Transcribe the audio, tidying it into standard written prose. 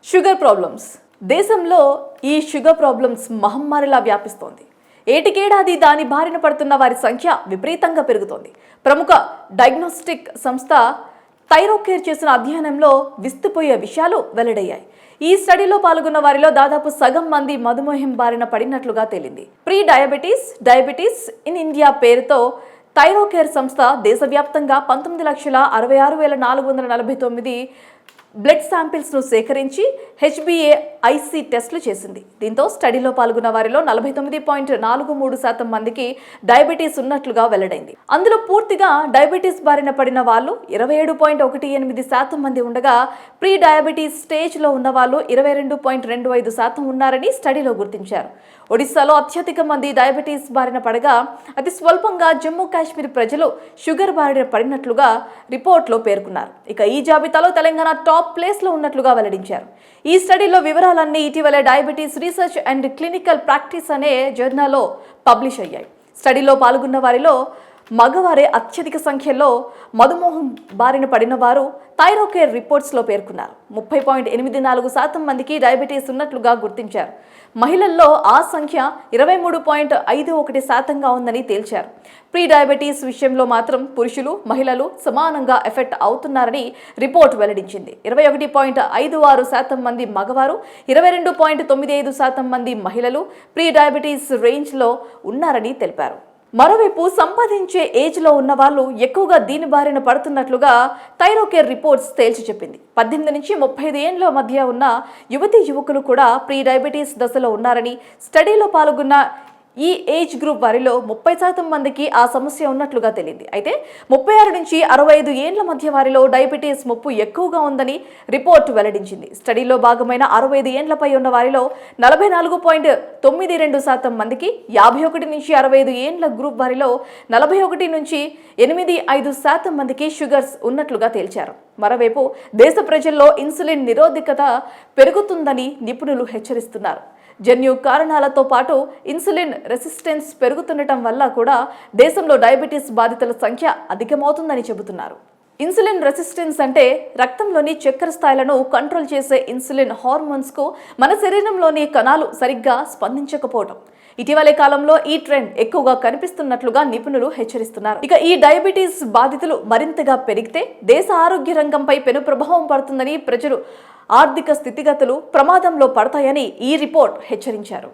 Sugar problems దేశంలో ఈ sugar problems మహమ్మారిలా వ్యాపిస్తోంది. ఏటికేడాది దాని బారిన పడుతున్న వారి సంఖ్య విపరీతంగా పెరుగుతోంది. ప్రముఖ డయాగ్నోస్టిక్ సంస్థ థైరోకేర్ చేసిన అధ్యయనంలో విస్తుపోయే విషయాలు వెల్లడయ్యాయి. ఈ స్టడీలో పాల్గొన్న వారిలో దాదాపు సగం మంది మధుమేహం బారిన పడినట్లుగా తేలింది. ప్రీ డయాబెటీస్ ఇన్ ఇండియా పేరుతో థైరోకేర్ సంస్థ దేశవ్యాప్తంగా 19,66,449 బ్లడ్ శాంపిల్స్ను సేకరించి HbA1c టెస్టులు చేసింది. దీంతో స్టడీలో పాల్గొన్న వారిలో 49.43% మందికి డయాబెటీస్ ఉన్నట్లుగా వెల్లడైంది. అందులో పూర్తిగా డయాబెటీస్ బారిన పడిన వాళ్ళు 27.18% మంది ఉండగా ప్రీ డయాబెటీస్ స్టేజ్లో ఉన్న వాళ్ళు 22.25% ఉన్నారని స్టడీలో గుర్తించారు. ఒడిశాలో అత్యధిక మంది డయాబెటీస్ బారిన పడగా అతి స్వల్పంగా జమ్మూ కాశ్మీర్ ప్రజలు షుగర్ బారిన పడినట్లుగా రిపోర్ట్లో పేర్కొన్నారు. ఇక ఈ జాబితాలో తెలంగాణ టాప్ ప్లేస్లో ఉన్నట్లుగా వెల్లడించారు. ఈ స్టడీలో వివరాలన్నీ ఇటీవల diabetes research and clinical practice అనే జర్నల్లో పబ్లిష్ అయ్యాయి. స్టడీలో పాల్గొన్న వారిలో మగవారే అత్యధిక సంఖ్యలో మధుమేహం బారిన పడిన వారు థైరోకేర్ రిపోర్ట్స్లో పేర్కొన్నారు. 30.84% మందికి డయాబెటీస్ ఉన్నట్లుగా గుర్తించారు. మహిళల్లో ఆ సంఖ్య 23.51%గా ఉందని తేల్చారు. ప్రీ డయాబెటీస్ విషయంలో మాత్రం పురుషులు, మహిళలు సమానంగా ఎఫెక్ట్ అవుతున్నారని రిపోర్ట్ వెల్లడించింది. 21.56% మంది మగవారు, 22.95% మంది మహిళలు ప్రీ డయాబెటీస్ రేంజ్లో ఉన్నారని తెలిపారు. మరోవైపు సంపాదించే ఏజ్లో ఉన్న వాళ్ళు ఎక్కువగా దీని బారిన పడుతున్నట్లుగా థైరోకేర్ రిపోర్ట్స్ తేల్చి చెప్పింది. 18 నుంచి 35 ఏళ్ల మధ్య ఉన్న యువకులు కూడా ప్రీ డయాబెటీస్ దశలో ఉన్నారని, స్టడీలో పాల్గొన్న ఈ ఏజ్ గ్రూప్ వారిలో 30% మందికి ఆ సమస్య ఉన్నట్లుగా తెలిసింది. అయితే 36 నుంచి 65 ఏళ్ల మధ్య వారిలో డయాబెటీస్ ముప్పు ఎక్కువగా ఉందని రిపోర్ట్ వెల్లడించింది. స్టడీలో భాగమైన 65 ఏళ్లపై ఉన్న వారిలో 44.92% మందికి, 51 నుంచి 65 ఏళ్ల గ్రూప్ వారిలో 41 నుంచి 85% మందికి షుగర్స్ ఉన్నట్లుగా తేల్చారు. మరోవైపు దేశ ప్రజల్లో ఇన్సులిన్ నిరోధకత పెరుగుతుందని నిపుణులు హెచ్చరిస్తున్నారు. జన్యు కారణాలతో పాటు ఇన్సులిన్ రెసిస్టెన్స్ పెరుగుతుండటం వల్ల కూడా దేశంలో డయాబెటీస్ బాధితుల సంఖ్య అధికమవుతుందని చెబుతున్నారు. ఇన్సులిన్ రెసిస్టెన్స్ అంటే రక్తంలోని చక్కెర స్థాయిలను కంట్రోల్ చేసే ఇన్సులిన్ హార్మోన్స్కు మన శరీరంలోని కణాలు సరిగ్గా స్పందించకపోవడం. ఇటీవలి కాలంలో ఈ ట్రెండ్ ఎక్కువగా కనిపిస్తున్నట్లుగా నిపుణులు హెచ్చరిస్తున్నారు. ఇక ఈ డయాబెటీస్ బాధితులు మరింతగా పెరిగితే దేశ ఆరోగ్య రంగంపై పెను ప్రభావం పడుతుందని, ప్రజలు ఆర్థిక స్థితిగతులు ప్రమాదంలో పడతాయని ఈ రిపోర్ట్ హెచ్చరించారు.